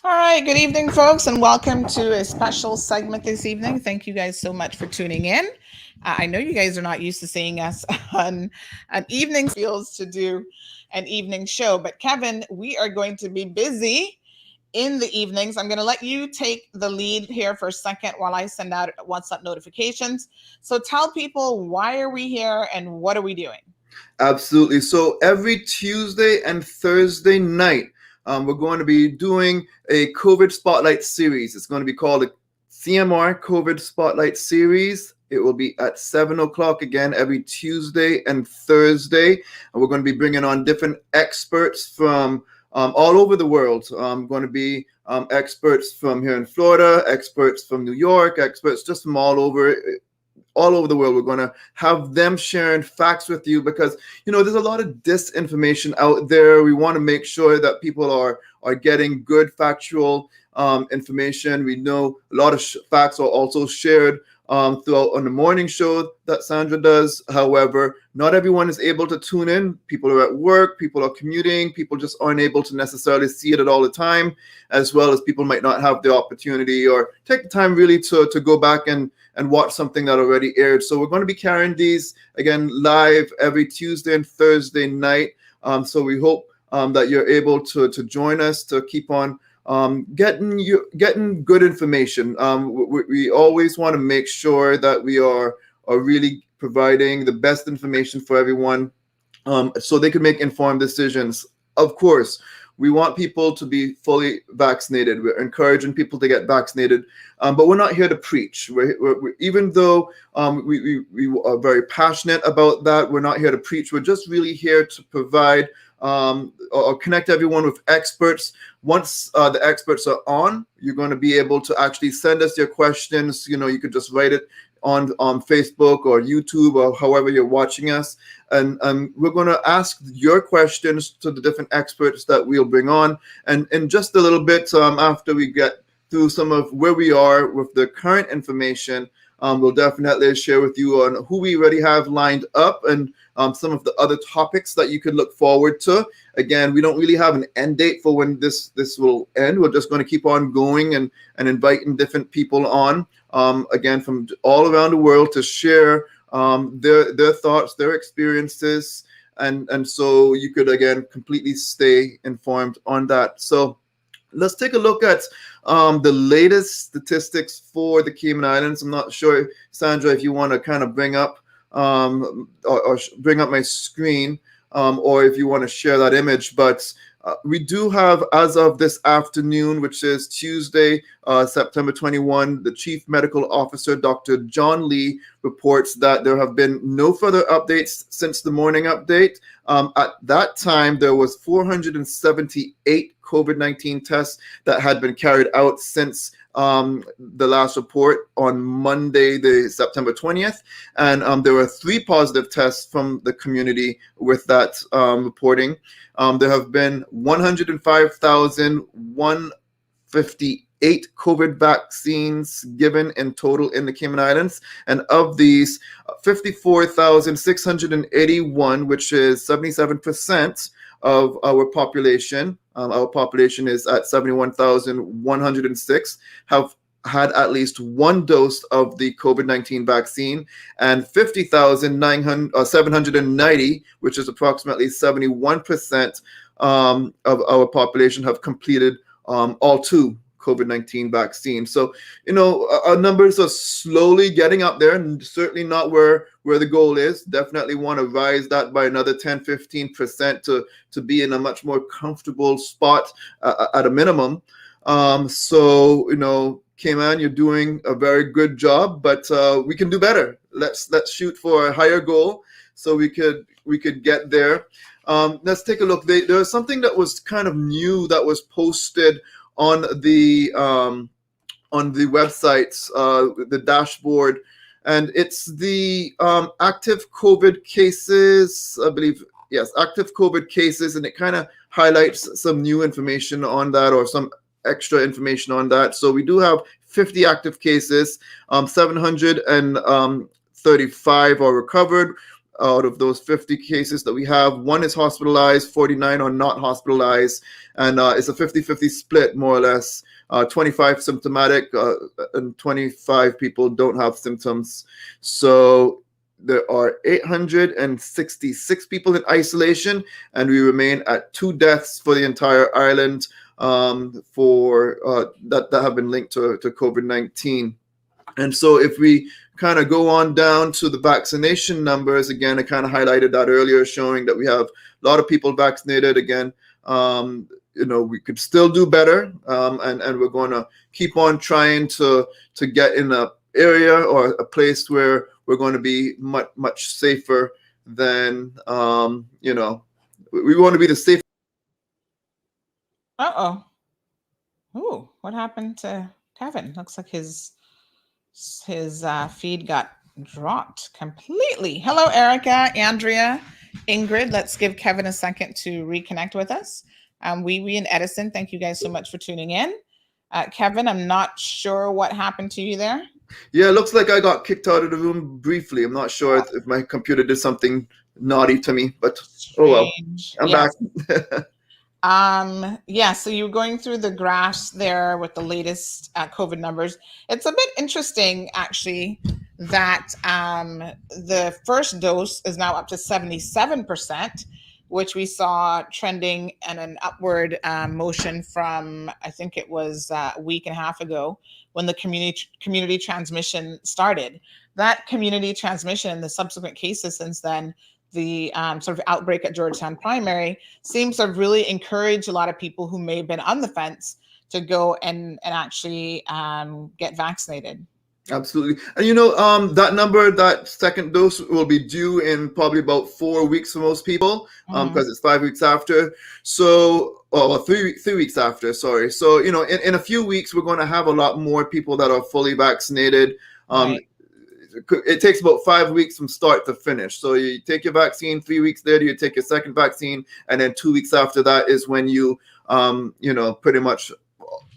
All right, good evening, folks, and welcome to a special segment this evening. Thank you guys so much for tuning in. I know you guys are not used to seeing us on an evening feels to do an evening show, but Kevin, we are going to be busy in the evenings. I'm going to let you take the lead here for a second while I send out WhatsApp notifications. So tell people, why are we here and what are we doing? Absolutely. So every Tuesday and Thursday night, we're going to be doing a COVID Spotlight series. It's going to be called the CMR COVID Spotlight series. It will be at 7 o'clock again every Tuesday and Thursday. And we're going to be bringing on different experts from all over the world. Going to be experts from here in Florida, experts from New York, experts just from all over the world. We're going to have them sharing facts with you because, there's a lot of disinformation out there. We want to make sure that people are getting good factual information. We know a lot of facts are also shared throughout on the morning show that Sandra does. However, not everyone is able to tune in. People are at work, people are commuting, people just aren't able to necessarily see it at all the time, as well as people might not have the opportunity or take the time really to go back and watch something that already aired. So we're going to be carrying these again live every Tuesday and Thursday night. So we hope that you're able to join us to keep on getting good information. We always want to make sure that we are really providing the best information for everyone, so they can make informed decisions. Of course, we want people to be fully vaccinated. We're encouraging people to get vaccinated, but we're not here to preach. Even though we are very passionate about that, we're not here to preach. We're just really here to provide or connect everyone with experts. Once the experts are on, you're going to be able to actually send us your questions. You could just write it on Facebook or YouTube or however you're watching us, and we're going to ask your questions to the different experts that we'll bring on. And in just a little bit, after we get through some of where we are with the current information, we'll definitely share with you on who we already have lined up and some of the other topics that you could look forward to. Again, we don't really have an end date for when this will end. We're just going to keep on going and inviting different people on, again, from all around the world to share their thoughts, their experiences. And so you could, again, completely stay informed on that. So let's take a look at the latest statistics for the Cayman Islands. I'm not sure, Sandra, if you want to kind of bring up or bring up my screen, or if you want to share that image. But we do have, as of this afternoon, which is Tuesday, September 21, the Chief Medical Officer, Dr. John Lee, reports that there have been no further updates since the morning update. At that time, there was 478 COVID-19 tests that had been carried out since the last report on Monday, the September 20th. And there were 3 positive tests from the community with that reporting. There have been 105,158 COVID vaccines given in total in the Cayman Islands. And of these, 54,681, which is 77% of our population. Our population is at 71,106, have had at least one dose of the COVID-19 vaccine, and 50,790, which is approximately 71% of our population, have completed all 2 COVID-19 vaccines. So, our numbers are slowly getting up there, and certainly not where the goal is. Definitely want to rise that by another 10-15% to be in a much more comfortable spot at a minimum. So, Cayman, you're doing a very good job, but we can do better. Let's shoot for a higher goal so we could get there. Let's take a look. There was something that was kind of new that was posted on the websites, the dashboard, and it's the active COVID cases, I believe. Yes, active COVID cases, and it kind of highlights some new information on that, or some extra information on that. So we do have 50 active cases, 735 are recovered. out of those 50 cases that we have, 1 is hospitalized, 49 are not hospitalized, and it's a 50-50 split, more or less. 25 symptomatic, and 25 people don't have symptoms. So there are 866 people in isolation, and we remain at 2 deaths for the entire island, for that have been linked to COVID-19. And so if we kind of go on down to the vaccination numbers, again, I kind of highlighted that earlier, showing that we have a lot of people vaccinated. Again, we could still do better, and we're going to keep on trying to get in a area or a place where we're going to be much safer than we want to be the safe. Ooh, what happened to Kevin? Looks like his feed got dropped completely. Hello, Erica, Andrea, Ingrid. Let's give Kevin a second to reconnect with us. We and Edison, thank you guys so much for tuning in. Kevin, I'm not sure what happened to you there. Yeah, it looks like I got kicked out of the room briefly. I'm not sure if my computer did something naughty to me, but oh well. I'm back. So you're going through the graphs there with the latest COVID numbers. It's a bit interesting, actually, that the first dose is now up to 77%, which we saw trending in an upward motion from, I think it was a week and a half ago when the community transmission started. That community transmission and the subsequent cases since then, the sort of outbreak at Georgetown Primary, seems to have really encouraged a lot of people who may have been on the fence to go and actually get vaccinated. Absolutely. And that number, that second dose, will be due in probably about 4 weeks for most people, because it's 5 weeks after. So, 3 weeks after, sorry. So, in a few weeks, we're going to have a lot more people that are fully vaccinated. Right. It takes about 5 weeks from start to finish. So you take your vaccine, 3 weeks later, you take your second vaccine, and then 2 weeks after that is when you, pretty much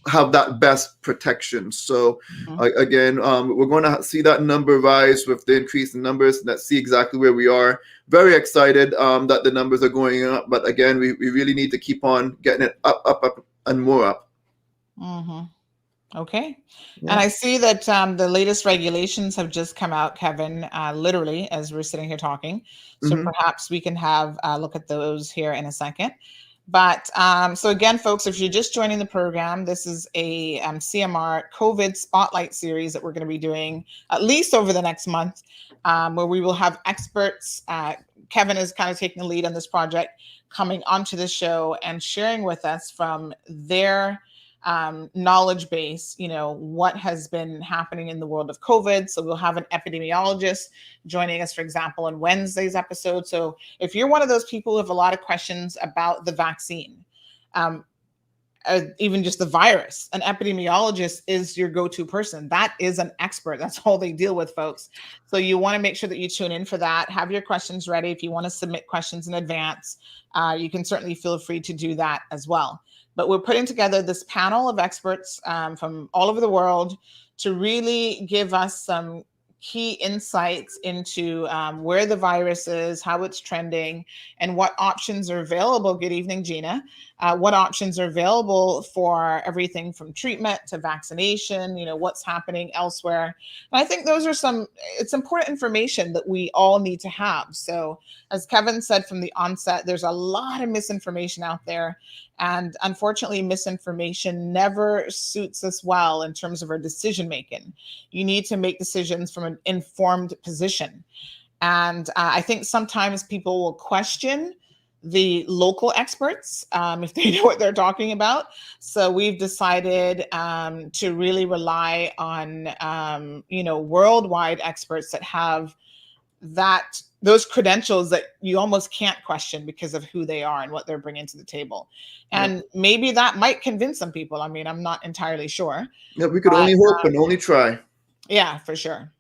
have that best protection. So again, we're going to see that number rise with the increase in numbers, and let's see exactly where we are. Very excited that the numbers are going up, but again, we really need to keep on getting it up, and more up. Okay. Yeah. And I see that the latest regulations have just come out, Kevin, literally as we're sitting here talking. So perhaps we can have a look at those here in a second. But so again, folks, if you're just joining the program, this is a CMR COVID Spotlight series that we're going to be doing at least over the next month, where we will have experts. Kevin is kind of taking the lead on this project, coming onto the show and sharing with us from their knowledge base, what has been happening in the world of COVID. So we'll have an epidemiologist joining us, for example, in Wednesday's episode. So if you're one of those people who have a lot of questions about the vaccine, even just the virus, an epidemiologist is your go-to person. That is an expert. That's all they deal with, folks. So you want to make sure that you tune in for that. Have your questions ready. If you want to submit questions in advance, you can certainly feel free to do that as well. But we're putting together this panel of experts from all over the world to really give us some key insights into where the virus is, how it's trending, and what options are available. Good evening, Gina. What options are available for everything from treatment to vaccination, what's happening elsewhere. And I think those are it's important information that we all need to have. So as Kevin said from the onset, there's a lot of misinformation out there. And unfortunately, misinformation never suits us well in terms of our decision making. You need to make decisions from an informed position. And I think sometimes people will question the local experts if they know what they're talking about. So we've decided to really rely on, worldwide experts that have those credentials that you almost can't question because of who they are and what they're bringing to the table. And maybe that might convince some people. I mean, I'm not entirely sure. Yeah, we could only hope and only try. Yeah, for sure.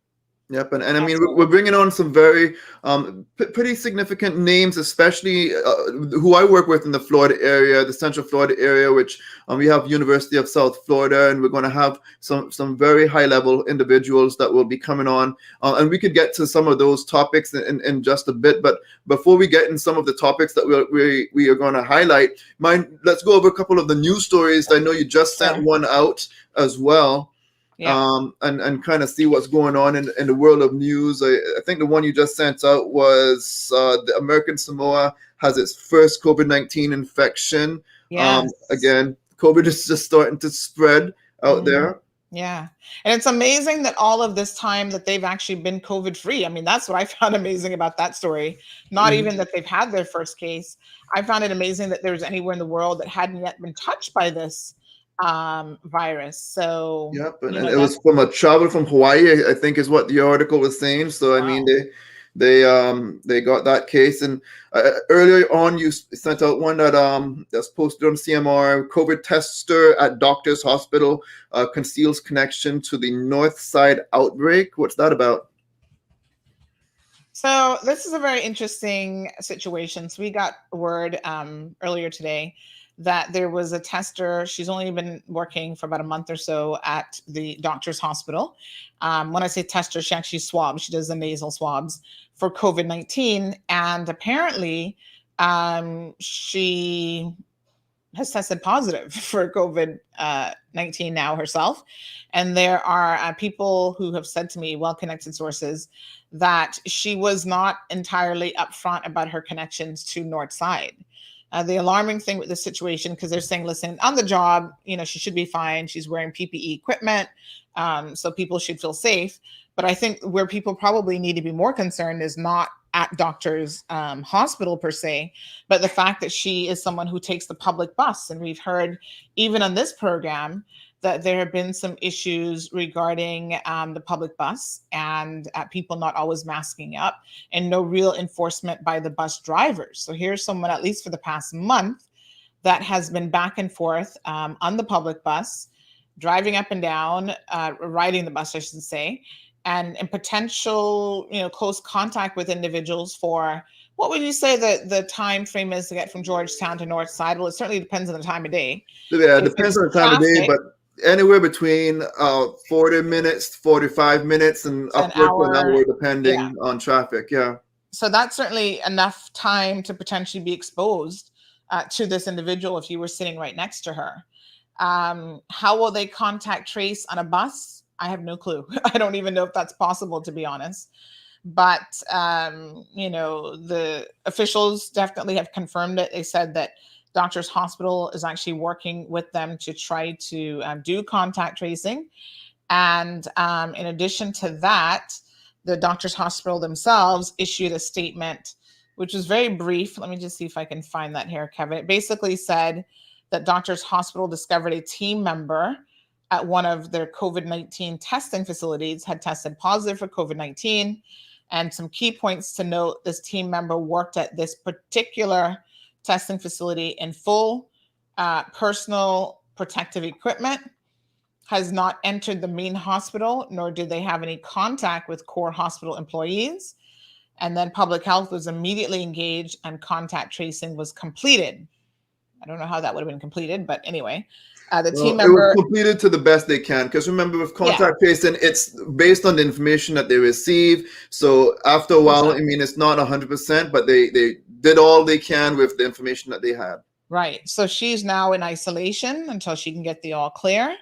Yep, and I mean we're Absolutely. bringing on some very pretty significant names, especially who I work with in the Florida area, the Central Florida area, which we have University of South Florida, and we're going to have some very high level individuals that will be coming on, and we could get to some of those topics in just a bit. But before we get in some of the topics that we are going to highlight, let's go over a couple of the news stories. I know you just sent Sure. one out as well, Yeah. and kind of see what's going on in the world of news. I think the one you just sent out was the American Samoa has its first COVID-19 infection. Yes. Again, COVID is just starting to spread out Mhm. there. Yeah. And it's amazing that all of this time that they've actually been COVID free. I mean, that's what I found amazing about that story. Not even Mhm. that they've had their first case. I found it amazing that there's anywhere in the world that hadn't yet been touched by this virus. So, Yep, and it was from a traveler from Hawaii, I think is what the article was saying. So I mean, wow. they got that case, and earlier on you sent out one that's posted on CMR. COVID tester at doctor's hospital conceals connection to the North Side outbreak. What's that about? So this is a very interesting situation. So we got word earlier today that there was a tester. She's only been working for about a month or so at the doctor's hospital. When I say tester, she actually swabs. She does the nasal swabs for COVID-19, and apparently, she has tested positive for COVID 19 now herself. And there are people who have said to me, well connected sources, that she was not entirely upfront about her connections to Northside. The alarming thing with this situation, because they're saying, listen, on the job, she should be fine. She's wearing PPE equipment. So people should feel safe. But I think where people probably need to be more concerned is not at doctor's hospital per se, but the fact that she is someone who takes the public bus. And we've heard, even on this program, that there have been some issues regarding the public bus and people not always masking up and no real enforcement by the bus drivers. So here's someone, at least for the past month, that has been back and forth on the public bus, driving up and down, riding the bus, I should say, and in potential, close contact with individuals for what would you say the time frame is to get from Georgetown to North Side? Well, it certainly depends on the time of day. Yeah, it But if depends it's on the time of day, traffic, but anywhere between 40 minutes, 45 minutes, and to an upward to an hour, hour, yeah. depending on traffic. Yeah. So that's certainly enough time to potentially be exposed to this individual if you were sitting right next to her. How will they contact trace on a bus? I have no clue. I don't even know if that's possible, to be honest. But the officials definitely have confirmed it. They said that Doctors Hospital is actually working with them to try to do contact tracing. And in addition to that, the Doctors Hospital themselves issued a statement, which was very brief. Let me just see if I can find that here, Kevin. It basically said that Doctors Hospital discovered a team member at one of their COVID-19 testing facilities had tested positive for COVID-19. And some key points to note: this team member worked at this particular testing facility in full personal protective equipment, has not entered the main hospital, nor did they have any contact with core hospital employees. And then public health was immediately engaged and contact tracing was completed. I don't know how that would have been completed, but anyway, the Well, team it was member, completed to the best they can. Because remember, with yeah, contact tracing, it's based on the information that they receive. So after a while, I exactly. mean, it's not 100%, but they did all they can with the information that they had. Right. So she's now in isolation until she can get the all clear.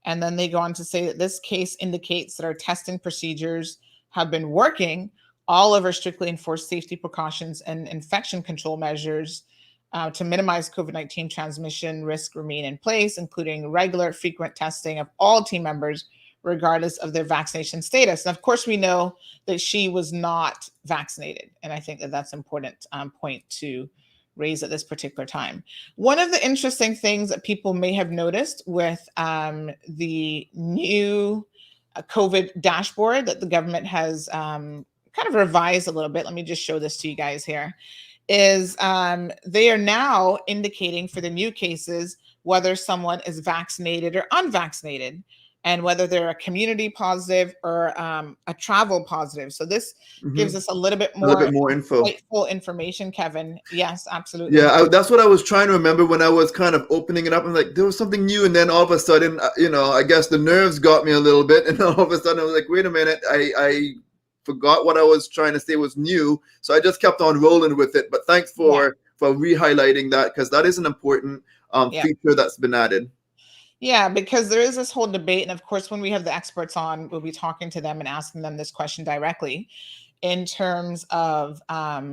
And then they go on to say that this case indicates that our testing procedures have been working. All of our strictly enforced safety precautions and infection control measures to minimize COVID-19 transmission risk remain in place, including regular, frequent testing of all team members, regardless of their vaccination status. And of course, we know that she was not vaccinated. And I think that that's an important point to raise at this particular time. One of the interesting things that people may have noticed with the new COVID dashboard that the government has kind of revised a little bit, let me just show this to you guys here, is they are now indicating for the new cases whether someone is vaccinated or unvaccinated. and whether they're a community positive or a travel positive. So this gives us a little bit A little bit more more info. insightful information, Kevin. Yes, absolutely. Yeah, that's what I was trying to remember when I was kind of opening it up. I'm like, there was something new, and then all of a sudden, I guess the nerves got me a little bit, and all of a sudden I was like, wait a minute, I forgot what I was trying to say was new, so I just kept on rolling with it. But thanks Yeah. for re-highlighting that, because that is an important Yeah. feature that's been added. Yeah, because there is this whole debate. And of course, when we have the experts on, we'll be talking to them and asking them this question directly in terms of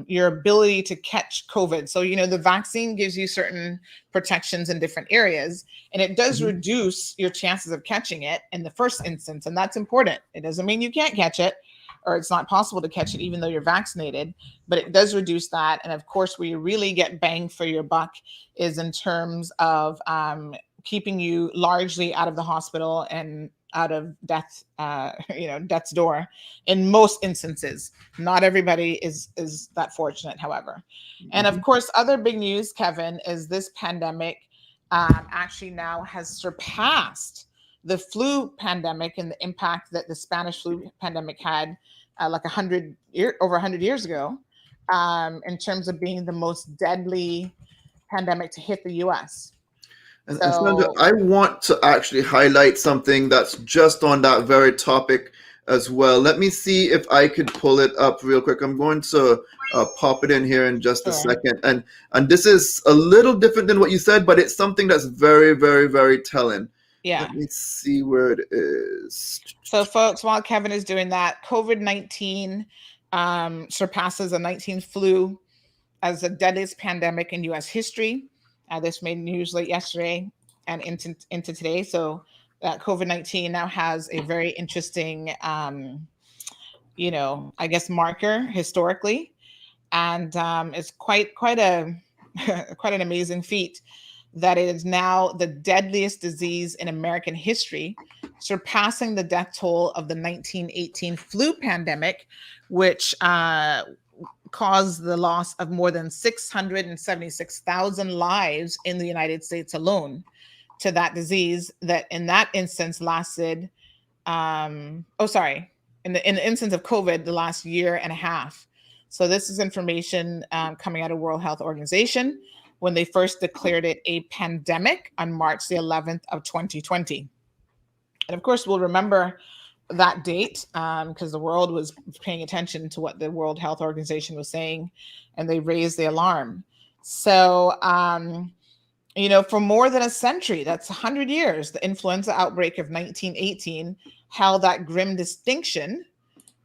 your ability to catch COVID. So, the vaccine gives you certain protections in different areas, and it does reduce your chances of catching it in the first instance. And that's important. It doesn't mean you can't catch it or it's not possible to catch it even though you're vaccinated, but it does reduce that. And of course, where you really get bang for your buck is in terms of keeping you largely out of the hospital and out of death, death's door in most instances. Not everybody is that fortunate, however. And of course, other big news, Kevin, is this pandemic actually now has surpassed the flu pandemic and the impact that the Spanish flu pandemic had over 100 years ago, in terms of being the most deadly pandemic to hit the U.S. And Sandra, I want to actually highlight something that's just on that very topic as well. Let me see if I could pull it up real quick. I'm going to pop it in here in just a second. And this is a little different than what you said, but it's something that's very, very, very telling. Yeah. Let me see where it is. So, folks, while Kevin is doing that, COVID-19 surpasses the 19 flu as the deadliest pandemic in U.S. history. This made news late yesterday and into today. So COVID-19 now has a very interesting, I guess, marker historically, and it's quite an amazing feat that it is now the deadliest disease in American history, surpassing the death toll of the 1918 flu pandemic, which caused the loss of more than 676,000 lives in the United States alone to that disease that in that instance lasted, in the instance of COVID, the last year and a half. So this is information coming out of World Health Organization when they first declared it a pandemic on March the 11th of 2020. And of course, we'll remember that date because the world was paying attention to what the World Health Organization was saying, and they raised the alarm. So, for more than a century, that's 100 years, the influenza outbreak of 1918 held that grim distinction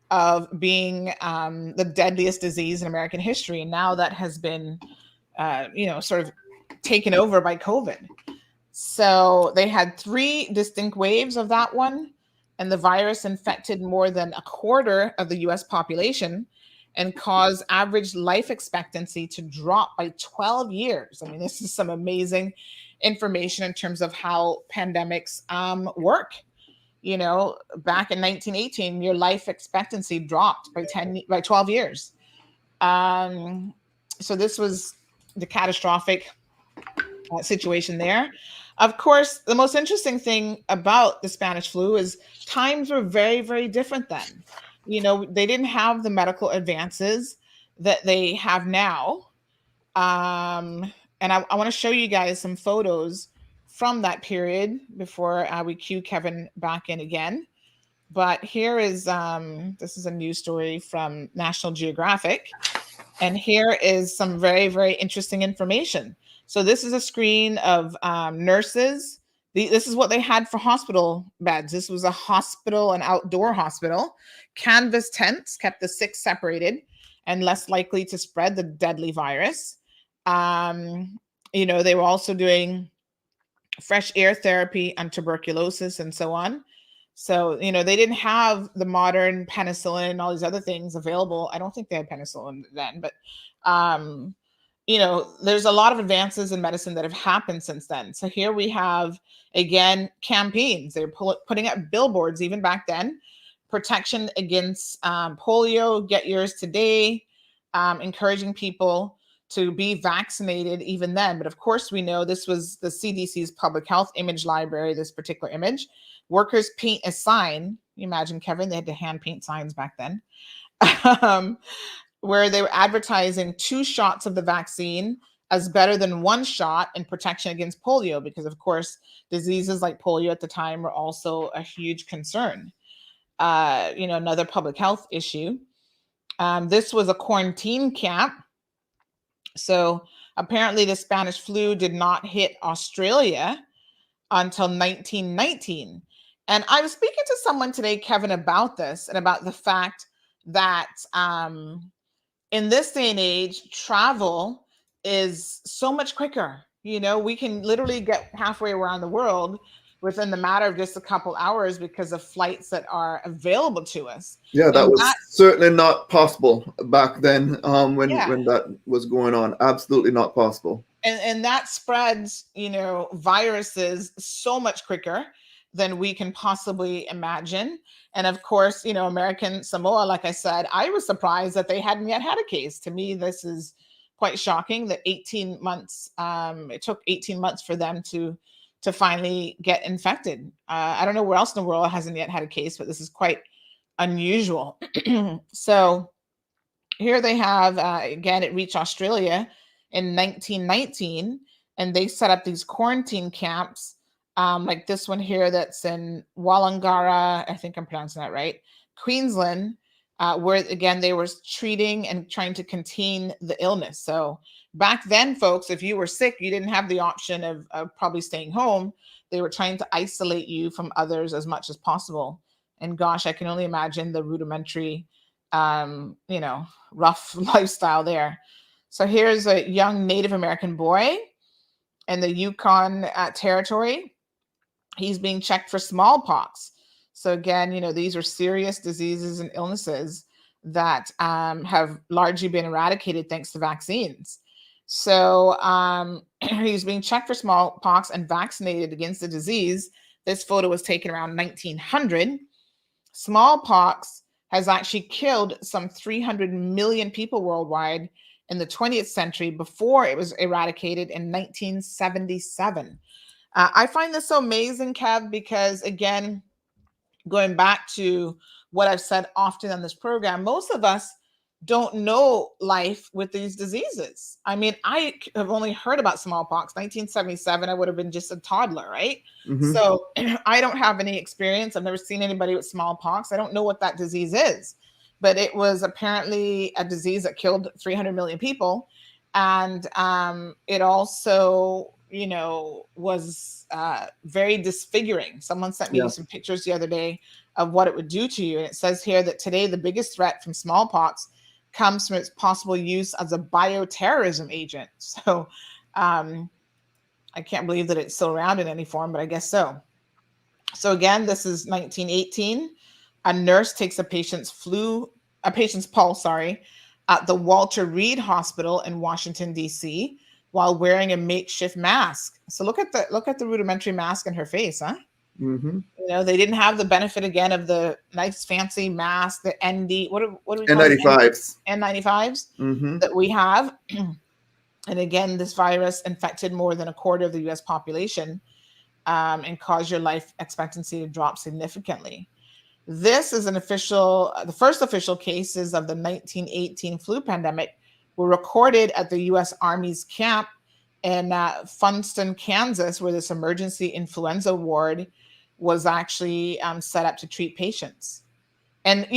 of being the deadliest disease in American history. And now that has been, sort of taken over by COVID. So they had 3 distinct waves of that one, and the virus infected more than a quarter of the US population and caused average life expectancy to drop by 12 years. I mean, this is some amazing information in terms of how pandemics work. Back in 1918, your life expectancy dropped by 12 years. So this was the catastrophic situation there. Of course, the most interesting thing about the Spanish flu is times were very, very different then. They didn't have the medical advances that they have now. And I want to show you guys some photos from that period before we cue Kevin back in again. But here is, this is a news story from National Geographic. And here is some very, very interesting information. So this is a screen of nurses. This is what they had for hospital beds. This was a hospital, an outdoor hospital. Canvas tents kept the sick separated and less likely to spread the deadly virus. They were also doing fresh air therapy on tuberculosis and so on. So, they didn't have the modern penicillin and all these other things available. I don't think they had penicillin then, but, there's a lot of advances in medicine that have happened since then. So here we have, again, campaigns. They're putting up billboards even back then, protection against polio, get yours today, encouraging people to be vaccinated even then. But of course, we know this was the CDC's public health image library, this particular image. Workers paint a sign. You imagine, Kevin, they had to hand paint signs back then, where they were advertising 2 shots of the vaccine as better than 1 shot in protection against polio, because of course, diseases like polio at the time were also a huge concern. Another public health issue. This was a quarantine camp. So apparently the Spanish flu did not hit Australia until 1919. And I was speaking to someone today, Kevin, about this and about the fact that in this day and age, travel is so much quicker. We can literally get halfway around the world within the matter of just a couple hours because of flights that are available to us. Yeah, that And was certainly not possible back then when Yeah. that was going on. Absolutely not possible. And that spreads, viruses so much quicker than we can possibly imagine. And of course, American Samoa, like I said, I was surprised that they hadn't yet had a case. To me, this is quite shocking that 18 months, it took 18 months for them to finally get infected. I don't know where else in the world hasn't yet had a case, but this is quite unusual. So here they have, again, it reached Australia in 1919, and they set up these quarantine camps, like this one here that's in Wollongara, I think I'm pronouncing that right, Queensland, where again they were treating and trying to contain the illness. So back then, folks, if you were sick, you didn't have the option of probably staying home. They were trying to isolate you from others as much as possible. And gosh, I can only imagine the rudimentary, rough lifestyle there. So here's a young Native American boy in the Yukon Territory. He's being checked for smallpox. So again, these are serious diseases and illnesses that have largely been eradicated thanks to vaccines. So he's being checked for smallpox and vaccinated against the disease. This photo was taken around 1900. Smallpox has actually killed some 300 million people worldwide in the 20th century before it was eradicated in 1977. I find this so amazing, Kev, because again, going back to what I've said often on this program, most of us don't know life with these diseases. I mean, I have only heard about smallpox. 1977, I would have been just a toddler, right? Mhm. So I don't have any experience. I've never seen anybody with smallpox. I don't know what that disease is, but it was apparently a disease that killed 300 million people. And it also, was very disfiguring. Someone sent me Yeah. some pictures the other day of what it would do to you. And it says here that today the biggest threat from smallpox comes from its possible use as a bioterrorism agent. So I can't believe that it's still around in any form, but I guess so. So again, this is 1918. A nurse takes a patient's pulse, at the Walter Reed Hospital in Washington, D.C., while wearing a makeshift mask. So look at the rudimentary mask in her face, huh? Mm-hmm. They didn't have the benefit again of the nice fancy mask, the ND, what do we call it? N95s. N95s Mm-hmm. that we have. And again, this virus infected more than a quarter of the US population and caused your life expectancy to drop significantly. This is the first official cases of the 1918 flu pandemic were recorded at the US Army's camp in Funston, Kansas, where this emergency influenza ward was actually set up to treat patients. And,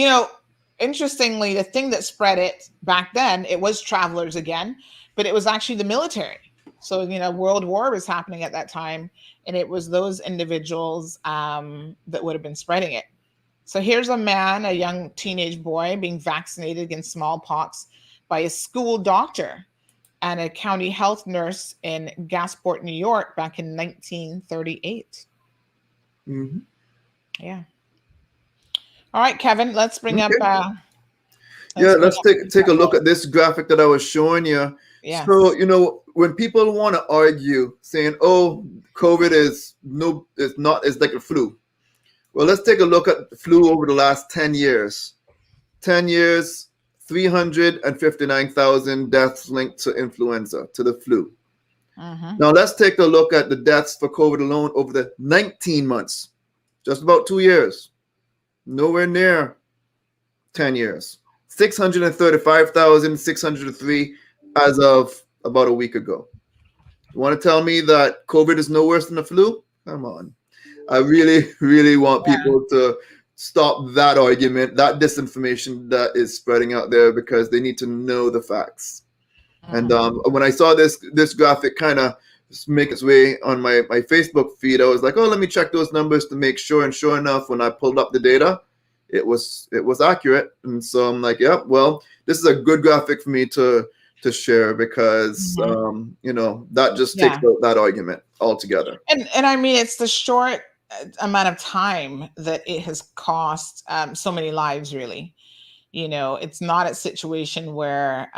interestingly, the thing that spread it back then, it was travelers again, but it was actually the military. So, World War was happening at that time, and it was those individuals that would have been spreading it. So here's a young teenage boy, being vaccinated against smallpox by a school doctor and a county health nurse in Gasport, New York, back in 1938. Mm-hmm. Yeah. All right, Kevin, let's bring up. Let's take a look at this graphic that I was showing you. Yes. So, when people want to argue saying, oh, COVID is it's like a flu. Well, let's take a look at the flu over the last 10 years. 10 years, 359,000 deaths linked to influenza, to the flu. Mm-hmm. Now let's take a look at the deaths for COVID alone over the 19 months, just about 2 years, nowhere near 10 years. 635,603 as of about a week ago. You want to tell me that COVID is no worse than the flu? Come on. I really, really want Yeah. people to stop that argument, that disinformation that is spreading out there, because they need to know the facts. And when I saw this graphic kind of make its way on my Facebook feed, I was like, oh, let me check those numbers to make sure. And sure enough, when I pulled up the data, it was accurate. And so I'm like, yeah, well, this is a good graphic for me to share, because that just takes Yeah. out that argument altogether. And I mean, it's the short amount of time that it has cost so many lives, really. It's not a situation where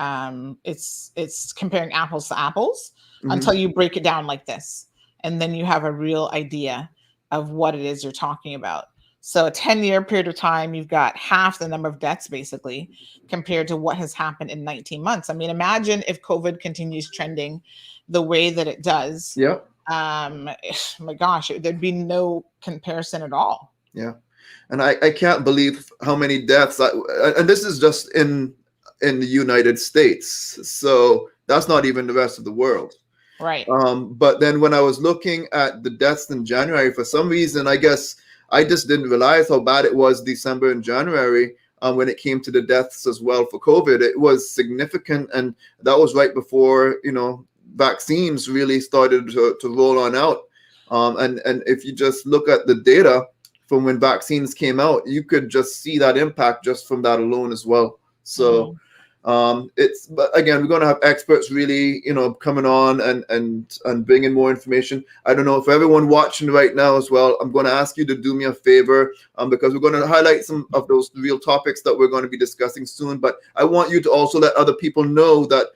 it's comparing apples to apples until you break it down like this, and then you have a real idea of what it is you're talking about. So a 10-year period of time, you've got half the number of deaths basically compared to what has happened in 19 months. I mean, imagine if COVID continues trending the way that it does. Yeah. My gosh, there'd be no comparison at all. Yeah. And I can't believe how many deaths, and this is just in the United States. So that's not even the rest of the world. Right. But then when I was looking at the deaths in January, for some reason, I guess I just didn't realize how bad it was December and January when it came to the deaths as well for COVID. It was significant. And that was right before, vaccines really started to roll on out. And if you just look at the data from when vaccines came out, you could just see that impact just from that alone as well. So but again, we're going to have experts really, coming on and bringing more information. I don't know, if everyone watching right now as well, I'm going to ask you to do me a favor, because we're going to highlight some of those real topics that we're going to be discussing soon. But I want you to also let other people know that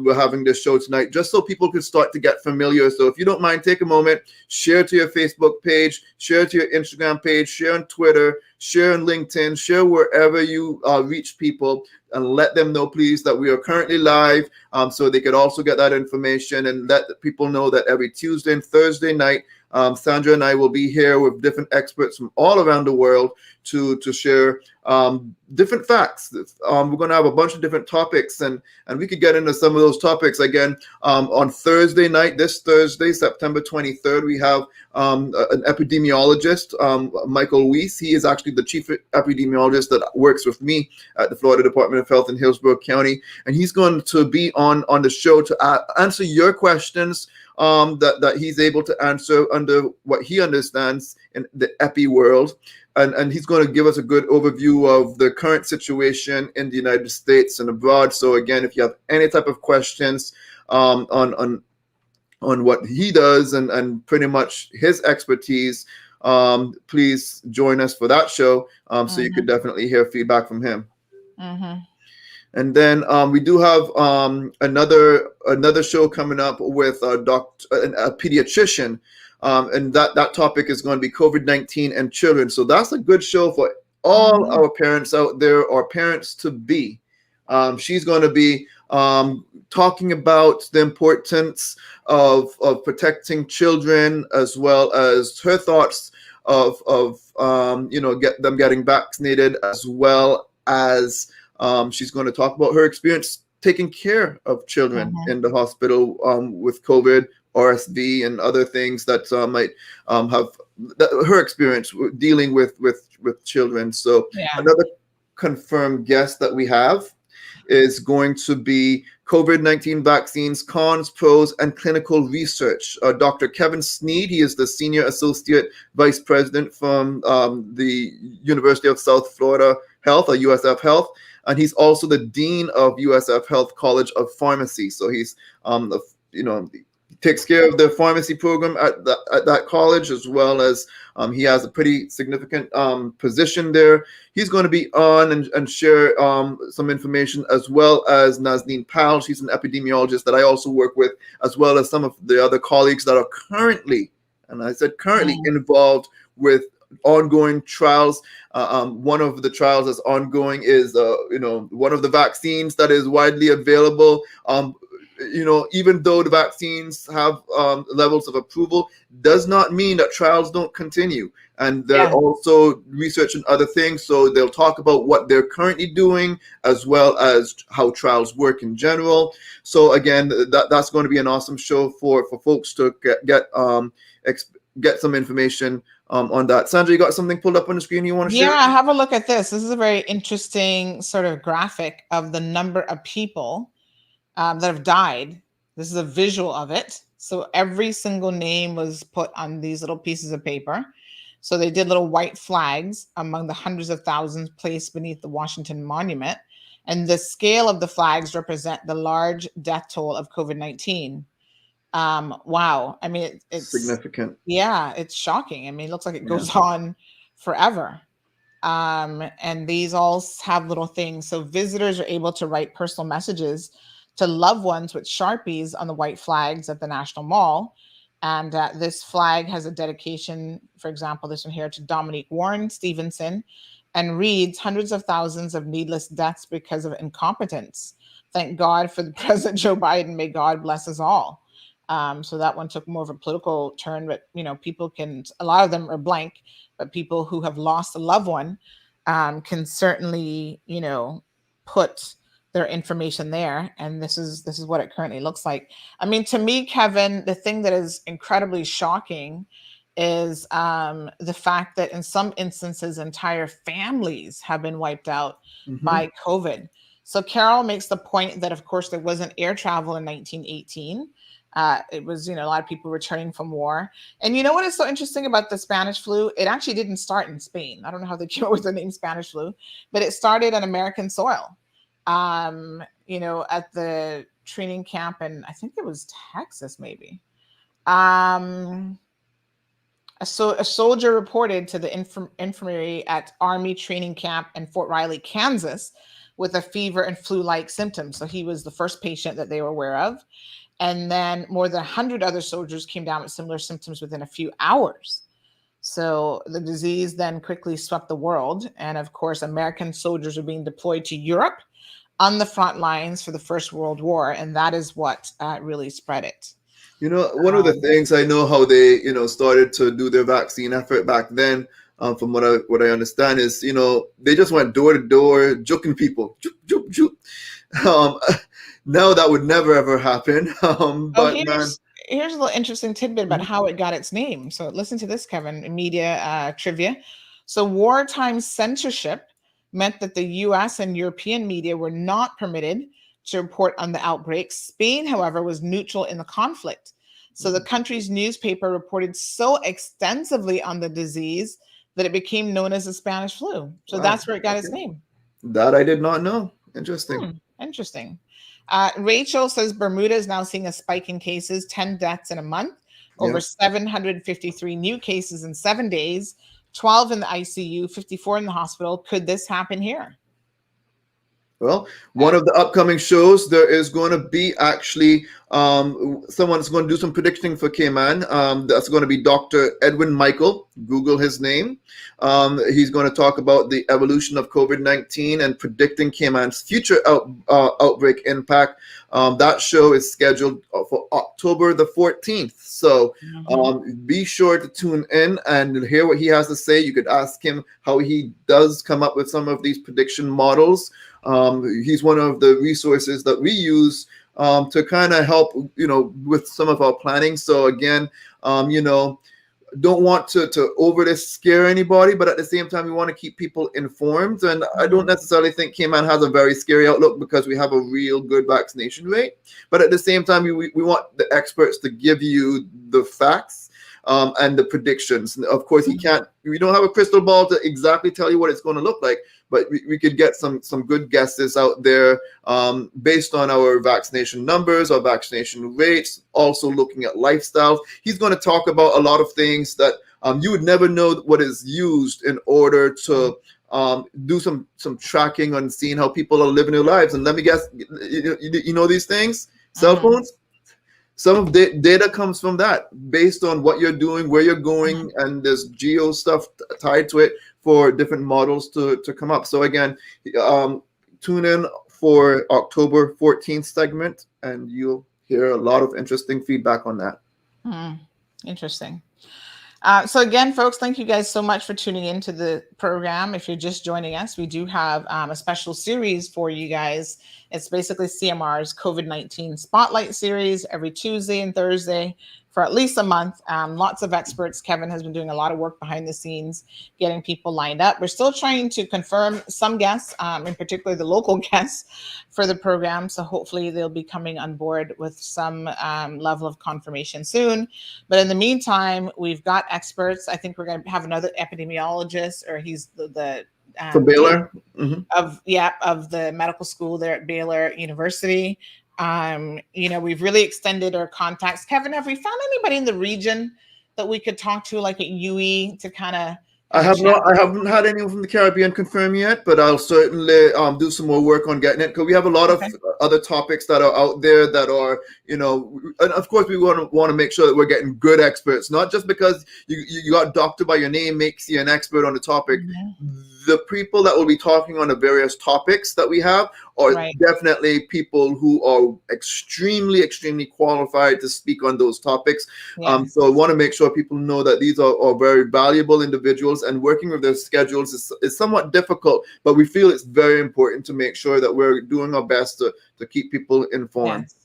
we're having this show tonight, just so people could start to get familiar. So if you don't mind, take a moment, share to your Facebook page, share to your Instagram page, share on Twitter, share on LinkedIn, share wherever you reach people, and let them know, please, that we are currently live, so they could also get that information, and let people know that every Tuesday and Thursday night, Sandra and I will be here with different experts from all around the world to share different facts. We're going to have a bunch of different topics, and we could get into some of those topics. Again, on Thursday night, this Thursday, September 23rd, we have an epidemiologist, Michael Weiss. He is actually the chief epidemiologist that works with me at the Florida Department of Health in Hillsborough County, and he's going to be on the show to answer your questions that he's able to answer under what he understands in the epi world. And he's going to give us a good overview of the current situation in the United States and abroad. So again, if you have any type of questions on what he does and pretty much his expertise, please join us for that show. So you could definitely hear feedback from him. And then we do have another show coming up with a pediatrician. And that topic is going to be COVID-19 and children. So that's a good show for all our parents out there, or parents to be. She's going to be talking about the importance of protecting children, as well as her thoughts of get them getting vaccinated, as well as she's going to talk about her experience taking care of children in the hospital with COVID, RSV, and other things that might have her experience dealing with children. So another confirmed guest that we have is going to be COVID-19 vaccines, cons, pros, and clinical research. Dr. Kevin Sneed, he is the Senior Associate Vice President from the University of South Florida Health, or USF Health, and he's also the Dean of USF Health College of Pharmacy. So he's, takes care of the pharmacy program at that college, as well as he has a pretty significant position there. He's going to be on and share some information, as well as Nazneen Powell. She's an epidemiologist that I also work with, as well as some of the other colleagues that are currently, and I said currently, involved with ongoing trials. One of the trials that's ongoing is, one of the vaccines that is widely available. Even though the vaccines have levels of approval, does not mean that trials don't continue. And they're Yeah. also researching other things. So they'll talk about what they're currently doing as well as how trials work in general. So again, that's going to be an awesome show for folks to get some information on that. Sandra, you got something pulled up on the screen you want to share? Yeah, have a look at this. This is a very interesting sort of graphic of the number of people that have died. This is a visual of it. So every single name was put on these little pieces of paper. So they did little white flags among the hundreds of thousands placed beneath the Washington Monument. And the scale of the flags represent the large death toll of COVID-19. Wow. I mean, it's, Significant. yeah, it's shocking. I mean, it looks like it Yeah. goes on forever. And these all have little things. So visitors are able to write personal messages to loved ones with Sharpies on the white flags at the National Mall. And this flag has a dedication, for example, this one here to Dominique Warren Stevenson, and reads hundreds of thousands of needless deaths because of incompetence. Thank God for the President Joe Biden. May God bless us all. So that one took more of a political turn, but people can, a lot of them are blank, but people who have lost a loved one can certainly, put their information there. And this is what it currently looks like. I mean, to me, Kevin, the thing that is incredibly shocking is the fact that in some instances, entire families have been wiped out by COVID. So Carol makes the point that, of course, there wasn't air travel in 1918. It was, a lot of people returning from war. And you know what is so interesting about the Spanish flu? It actually didn't start in Spain. I don't know how they came up with the name Spanish flu, but it started on American soil. At the training camp, and I think it was Texas, maybe. A soldier reported to the infirmary at Army Training Camp in Fort Riley, Kansas, with a fever and flu-like symptoms. So he was the first patient that they were aware of. And then more than 100 other soldiers came down with similar symptoms within a few hours. So the disease then quickly swept the world. And of course, American soldiers are being deployed to Europe on the front lines for the First World War. And that is what really spread it. One of the things I know how they, started to do their vaccine effort back then, from what I understand is, they just went door to door, joking people. Joop, joop, joop. No, that would never ever happen. But here's a little interesting tidbit about how it got its name. So listen to this, Kevin, media trivia. So wartime censorship meant that the US and European media were not permitted to report on the outbreak. Spain, however, was neutral in the conflict. So the country's newspaper reported so extensively on the disease that it became known as the Spanish flu. So that's where it got its name. That I did not know. Interesting. Interesting. Rachel says Bermuda is now seeing a spike in cases, 10 deaths in a month, over 753 new cases in 7 days, 12 in the ICU, 54 in the hospital. Could this happen here? Well, one of the upcoming shows, there is going to be actually someone's going to do some predicting for Cayman. That's going to be Dr. Edwin Michael. Google his name. He's going to talk about the evolution of COVID-19 and predicting Cayman's future outbreak impact. That show is scheduled for October the 14th. So be sure to tune in and hear what he has to say. You could ask him how he does come up with some of these prediction models. He's one of the resources that we use to kind of help, with some of our planning. So again, don't want to overly scare anybody, but at the same time, we want to keep people informed. And I don't necessarily think Cayman has a very scary outlook because we have a real good vaccination rate. But at the same time, we want the experts to give you the facts and the predictions. Of course, we don't have a crystal ball to exactly tell you what it's going to look like, but we could get some good guesses out there based on our vaccination numbers, our vaccination rates, also looking at lifestyles. He's going to talk about a lot of things that you would never know what is used in order to do some tracking on seeing how people are living their lives. And let me guess, you know these things? Cell phones? some of the data comes from that, based on what you're doing, where you're going, and there's geo stuff tied to it for different models to come up. So again, tune in for October 14th segment, and you'll hear a lot of interesting feedback on that. Interesting. So again, folks, thank you guys so much for tuning into the program. If you're just joining us, we do have a special series for you guys. It's basically CMR's COVID-19 Spotlight Series every Tuesday and Thursday for at least a month. Lots of experts. Kevin has been doing a lot of work behind the scenes, getting people lined up. We're still trying to confirm some guests, in particular the local guests for the program. So hopefully they'll be coming on board with some level of confirmation soon. But in the meantime, we've got experts. I think we're going to have another epidemiologist, or he's the For Baylor? of the medical school there at Baylor University. We've really extended our contacts. Kevin, have we found anybody in the region that we could talk to, like at UE, to kind of? I haven't had anyone from the Caribbean confirm yet, but I'll certainly do some more work on getting it, because we have a lot of other topics that are out there that are, and of course we want to make sure that we're getting good experts, not just because you got doctor by your name makes you an expert on the topic. The people that will be talking on the various topics that we have are definitely people who are extremely, extremely qualified to speak on those topics. So I want to make sure people know that these are very valuable individuals, and working with their schedules is somewhat difficult, but we feel it's very important to make sure that we're doing our best to keep people informed. Yes.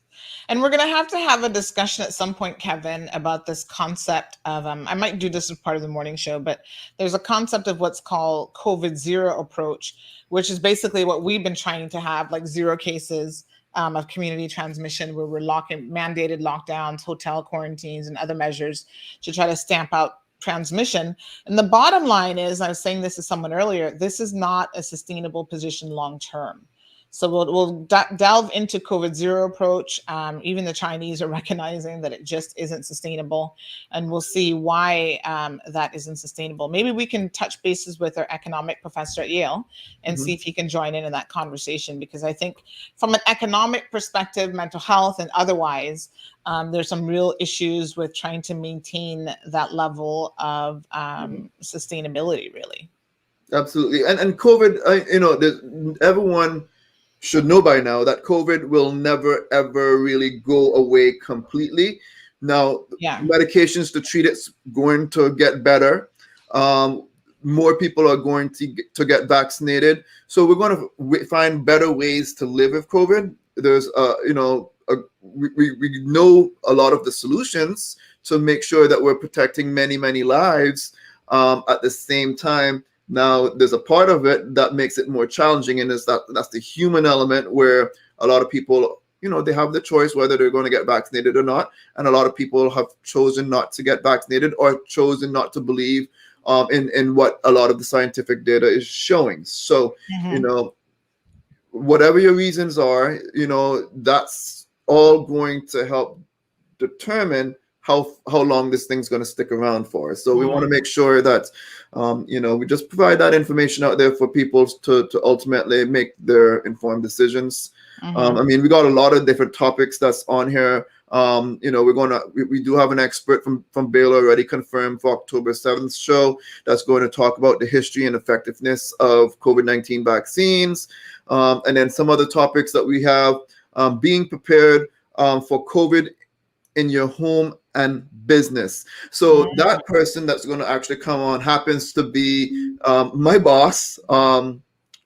And we're going to have a discussion at some point, Kevin, about this concept of, I might do this as part of the morning show, but there's a concept of what's called COVID zero approach, which is basically what we've been trying to have, like zero cases of community transmission, where we're mandated lockdowns, hotel quarantines, and other measures to try to stamp out transmission. And the bottom line is, I was saying this to someone earlier, this is not a sustainable position long term. So we'll delve into COVID zero approach. Even the Chinese are recognizing that it just isn't sustainable, and we'll see why that isn't sustainable. Maybe we can touch bases with our economic professor at Yale and see if he can join in that conversation, because I think from an economic perspective, mental health and otherwise, there's some real issues with trying to maintain that level of sustainability, really. Absolutely. And COVID, everyone should know by now that COVID will never, ever really go away completely. Now, medications to treat it's going to get better. More people are going to get vaccinated. So we're going to find better ways to live with COVID. There's, we know a lot of the solutions to make sure that we're protecting many, many lives at the same time. Now, there's a part of it that makes it more challenging, and that's the human element, where a lot of people, they have the choice whether they're going to get vaccinated or not, and a lot of people have chosen not to get vaccinated or chosen not to believe in what a lot of the scientific data is showing. So, whatever your reasons are, that's all going to help determine how long this thing's going to stick around for. So we want to make sure that we just provide that information out there for people to ultimately make their informed decisions. We got a lot of different topics that's on here. We do have an expert from Baylor already confirmed for October 7th show that's going to talk about the history and effectiveness of COVID-19 vaccines, and then some other topics that we have, being prepared for COVID in your home and business. So that person that's going to actually come on happens to be my boss.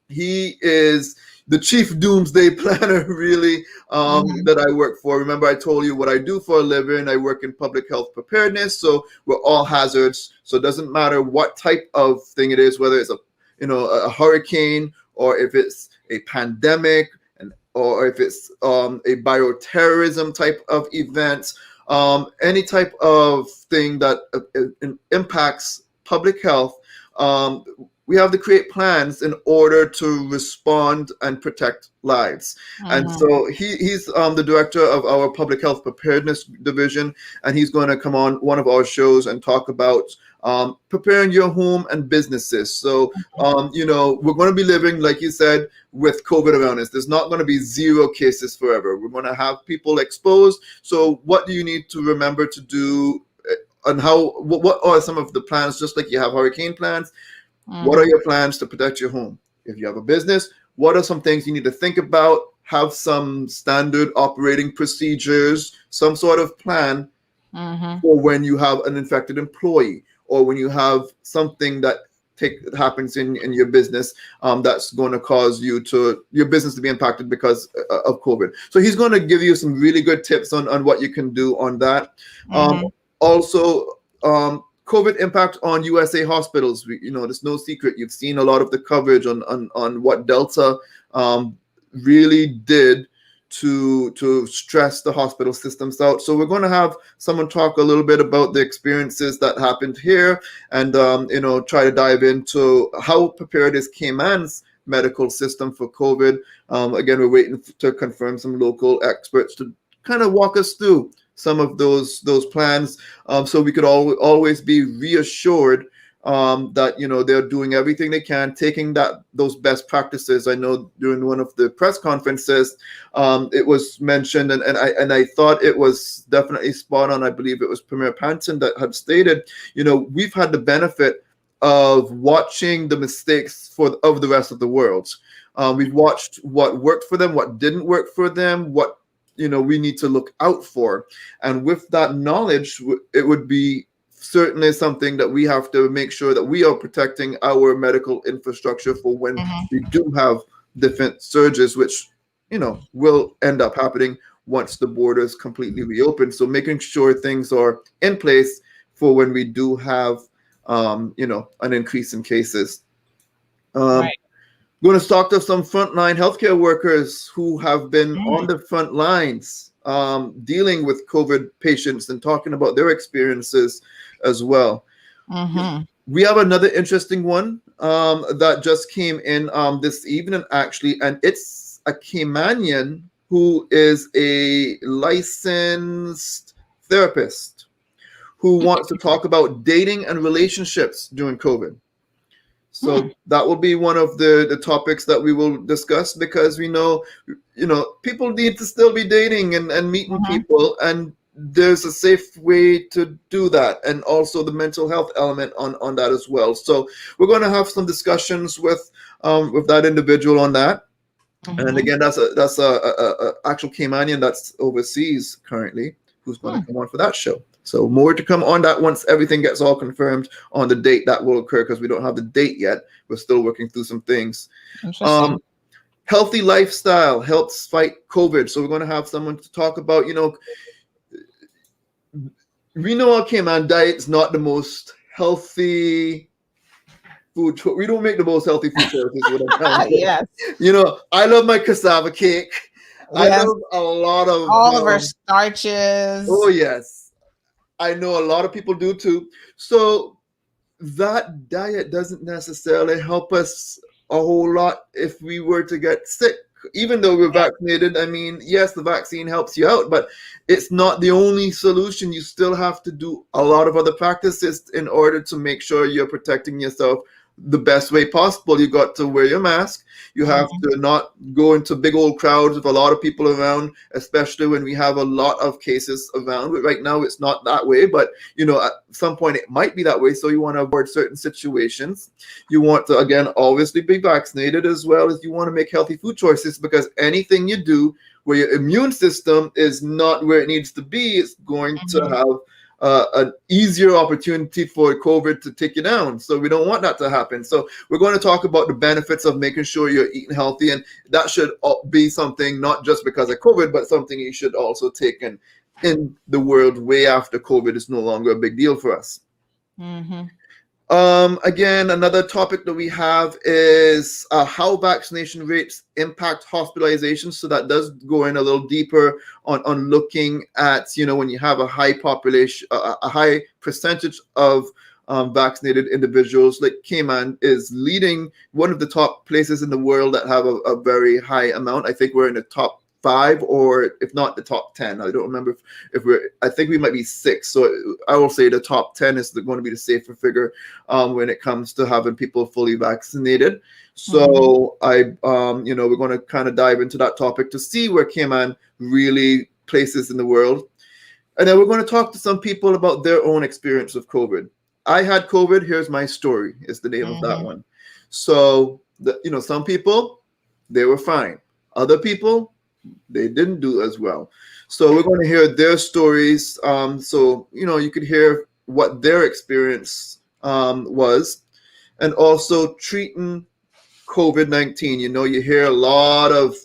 He is the chief doomsday planner, really, that I work for. Remember, I told you what I do for a living. I work in public health preparedness, so we're all hazards. So it doesn't matter what type of thing it is, whether it's a hurricane, or if it's a pandemic, or if it's a bioterrorism type of event. Any type of thing that impacts public health, we have to create plans in order to respond and protect lives. And so he's the director of our public health preparedness division, and he's going to come on one of our shows and talk about preparing your home and businesses. So, we're going to be living, like you said, with COVID around us. There's not going to be zero cases forever. We're going to have people exposed. So what do you need to remember to do, and what are some of the plans? Just like you have hurricane plans, what are your plans to protect your home? If you have a business, what are some things you need to think about? Have some standard operating procedures, some sort of plan for when you have an infected employee, or when you have something that happens in your business, that's going to cause your business to be impacted because of COVID. So he's going to give you some really good tips on what you can do on that. Also, COVID impact on USA hospitals. There's no secret. You've seen a lot of the coverage on what Delta really did to stress the hospital systems out. So we're going to have someone talk a little bit about the experiences that happened here, and try to dive into how prepared is Cayman's medical system for COVID. Again, we're waiting to confirm some local experts to kind of walk us through some of those plans, so we could always be reassured that they're doing everything they can, taking those best practices. I know during one of the press conferences, it was mentioned, and I thought it was definitely spot on. I believe it was Premier Panton that had stated, we've had the benefit of watching the mistakes of the rest of the world. We've watched what worked for them, what didn't work for them, what we need to look out for, and with that knowledge, it would be certainly something that we have to make sure that we are protecting our medical infrastructure for when we do have different surges, which will end up happening once the borders completely reopen. So making sure things are in place for when we do have an increase in cases. Right. Going to talk to some frontline healthcare workers who have been on the front lines dealing with COVID patients and talking about their experiences as well. We have another interesting one that just came in this evening, actually, and it's a Caymanian who is a licensed therapist who wants to talk about dating and relationships during COVID. So that will be one of the topics that we will discuss, because we know, people need to still be dating and meeting people, and there's a safe way to do that, and also the mental health element on that as well. So we're going to have some discussions with that individual on that. And again, that's a actual Caymanian that's overseas currently, who's going to come on for that show. So more to come on that once everything gets all confirmed on the date that will occur, because we don't have the date yet. We're still working through some things. Healthy lifestyle helps fight COVID. So we're going to have someone to talk about, we know our Cayman diet's not the most healthy food. We don't make the most healthy food choices. Yes. I love my cassava cake. I love a lot of all of our starches. Oh, yes. I know a lot of people do too. So that diet doesn't necessarily help us a whole lot if we were to get sick, even though we're vaccinated. I mean, yes, the vaccine helps you out, but it's not the only solution. You still have to do a lot of other practices in order to make sure you're protecting yourself the best way possible. You got to wear your mask. You have to not go into big old crowds with a lot of people around, especially when we have a lot of cases around. But right now, it's not that way. But, at some point, it might be that way. So you want to avoid certain situations. You want to, again, obviously be vaccinated, as well as you want to make healthy food choices, because anything you do where your immune system is not where it needs to be, it's going to have an easier opportunity for COVID to take you down. So we don't want that to happen. So we're going to talk about the benefits of making sure you're eating healthy, and that should be something not just because of COVID, but something you should also take in the world way after COVID is no longer a big deal for us. Again, another topic that we have is how vaccination rates impact hospitalizations. So that does go in a little deeper on looking at, when you have a high population, a high percentage of vaccinated individuals. Like Cayman is leading, one of the top places in the world that have a very high amount. I think we're in the top 5, or if not the top 10. I don't remember if we're. I think we might be 6. So I will say the top 10 is going to be the safer figure when it comes to having people fully vaccinated. So we're going to kind of dive into that topic to see where Cayman really places in the world. And then we're going to talk to some people about their own experience of COVID. I had COVID. Here's my story is the name of that one. So, some people, they were fine. Other people, they didn't do as well. So we're going to hear their stories. You could hear what their experience was. And also treating COVID-19. You hear a lot of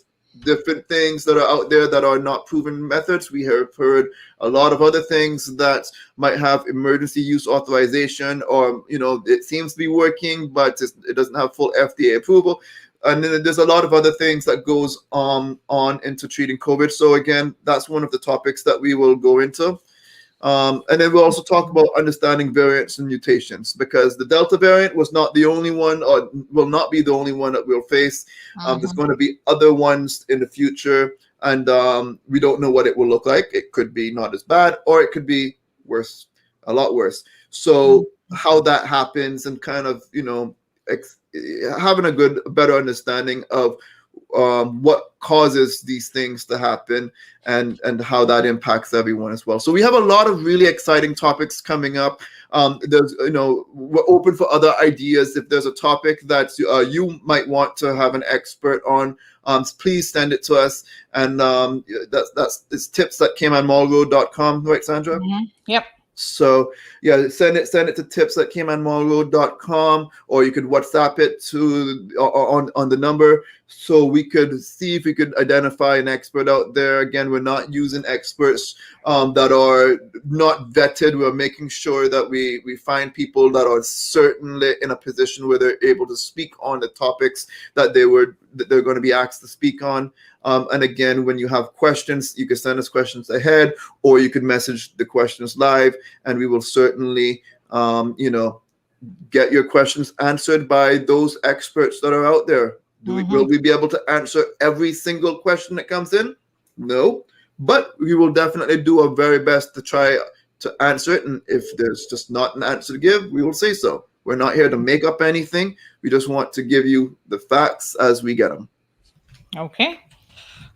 different things that are out there that are not proven methods. We have heard a lot of other things that might have emergency use authorization, or it seems to be working, but it doesn't have full FDA approval. And then there's a lot of other things that goes on into treating COVID. So again, that's one of the topics that we will go into. And then we'll also talk about understanding variants and mutations, because the Delta variant was not the only one, or will not be the only one that we'll face. There's going to be other ones in the future, and we don't know what it will look like. It could be not as bad, or it could be worse, a lot worse. So how that happens, and kind of having a better understanding of what causes these things to happen, and how that impacts everyone as well. So we have a lot of really exciting topics coming up. We're open for other ideas. If there's a topic that you might want to have an expert on, please send it to us. And it's tips@caymanmallroad.com, right, Sandra? Yep. So yeah, send it to tips@caymanmallroad.com, or you could WhatsApp it to on the number, so we could see if we could identify an expert out there. Again, we're not using experts that are not vetted. We're making sure that we find people that are certainly in a position where they're able to speak on the topics that they're going to be asked to speak on. And again, when you have questions, you can send us questions ahead, or you can message the questions live, and we will certainly, get your questions answered by those experts that are out there. Will we be able to answer every single question that comes in? No, but we will definitely do our very best to try to answer it. And if there's just not an answer to give, we will say so. We're not here to make up anything. We just want to give you the facts as we get them. Okay.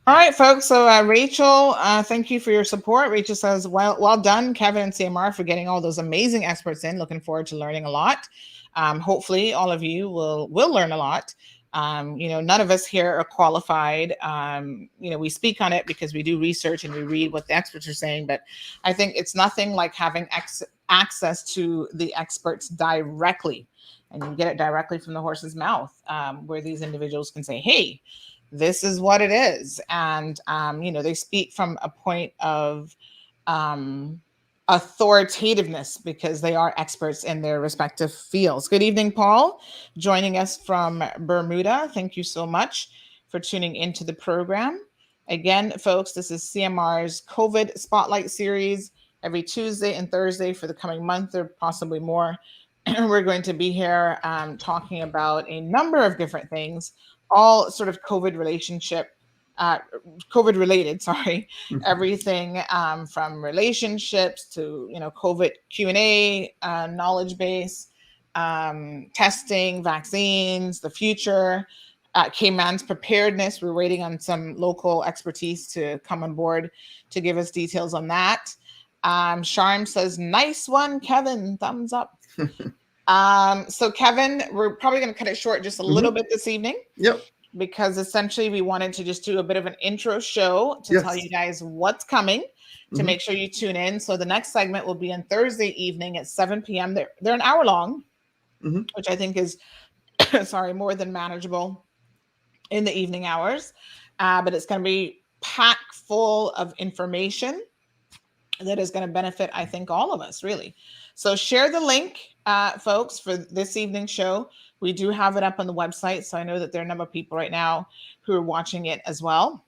All right, folks. So Rachel, thank you for your support. Rachel says, well done, Kevin and CMR, for getting all those amazing experts in. Looking forward to learning a lot. Hopefully all of you will learn a lot. None of us here are qualified. We speak on it because we do research and we read what the experts are saying, but I think it's nothing like having access to the experts directly, and you get it directly from the horse's mouth, where these individuals can say, hey, this is what it is. And, they speak from a point of authoritativeness because they are experts in their respective fields. Good evening, Paul, joining us from Bermuda. Thank you so much for tuning into the program. Again, folks, this is CMR's COVID Spotlight Series every Tuesday and Thursday for the coming month, or possibly more. We're going to be here talking about a number of different things, all sort of COVID related, everything from relationships to, COVID Q&A, knowledge base, testing, vaccines, the future, Cayman's preparedness. We're waiting on some local expertise to come on board to give us details on that. Sharm says, nice one, Kevin, thumbs up. So Kevin, we're probably going to cut it short just a little bit this evening. Yep. Because essentially we wanted to just do a bit of an intro show to tell you guys what's coming, to make sure you tune in. So the next segment will be on Thursday evening at 7 p.m. They're an hour long, which I think is, more than manageable in the evening hours. But it's going to be packed full of information that is going to benefit, I think, all of us, really. So share the link, folks, for this evening's show. We do have it up on the website, so I know that there are a number of people right now who are watching it as well.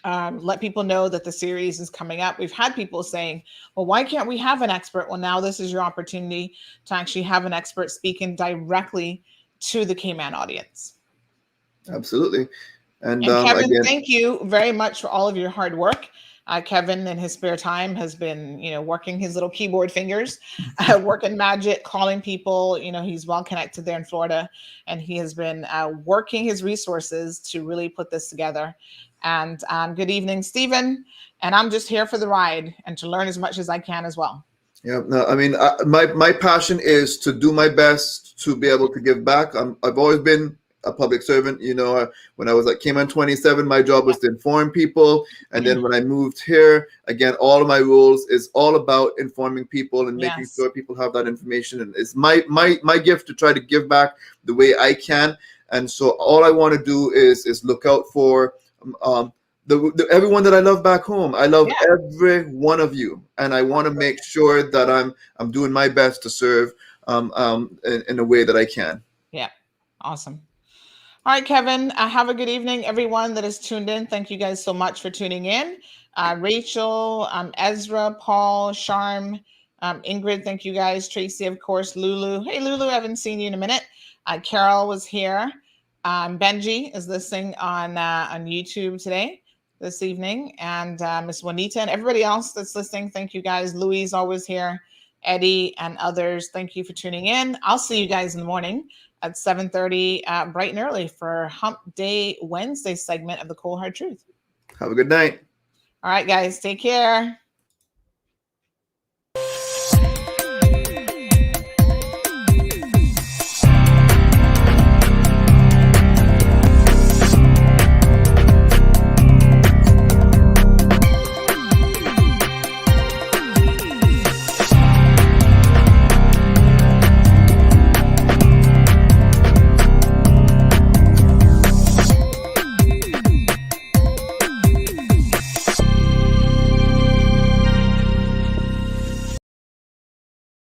Let people know that the series is coming up. We've had people saying, well, why can't we have an expert? Well, now this is your opportunity to actually have an expert speaking directly to the Cayman audience. Absolutely. And And Kevin, again, thank you very much for all of your hard work. Kevin, in his spare time, has been, working his little keyboard fingers, working magic, calling people. He's well connected there in Florida, and he has been working his resources to really put this together. And good evening, Stephen. And I'm just here for the ride and to learn as much as I can as well. yeah, no, I mean, my passion is to do my best to be able to give back. I've always been a public servant. When I was at Cayman 27, my job was to inform people, and then when I moved here, again, all of my roles is all about informing people and making Yes. sure people have that information. And it's my gift to try to give back the way I can. And so all I want to do is look out for. Everyone that I love back home. I love Yeah. every one of you, and I want to make sure that I'm doing my best to serve in a way that I can. Yeah. Awesome. All right, Kevin, have a good evening, everyone that is tuned in. Thank you guys so much for tuning in. Rachel, Ezra, Paul, Sharm, Ingrid, thank you guys. Tracy, of course, Lulu. Hey, Lulu, I haven't seen you in a minute. Carol was here. Benji is listening on YouTube today, this evening. And Miss Juanita and everybody else that's listening, thank you guys. Louise always here. Eddie and others, thank you for tuning in. I'll see you guys in the morning at 7:30, bright and early for Hump Day Wednesday segment of the Cold Hard Truth. Have a good night. All right, guys, take care.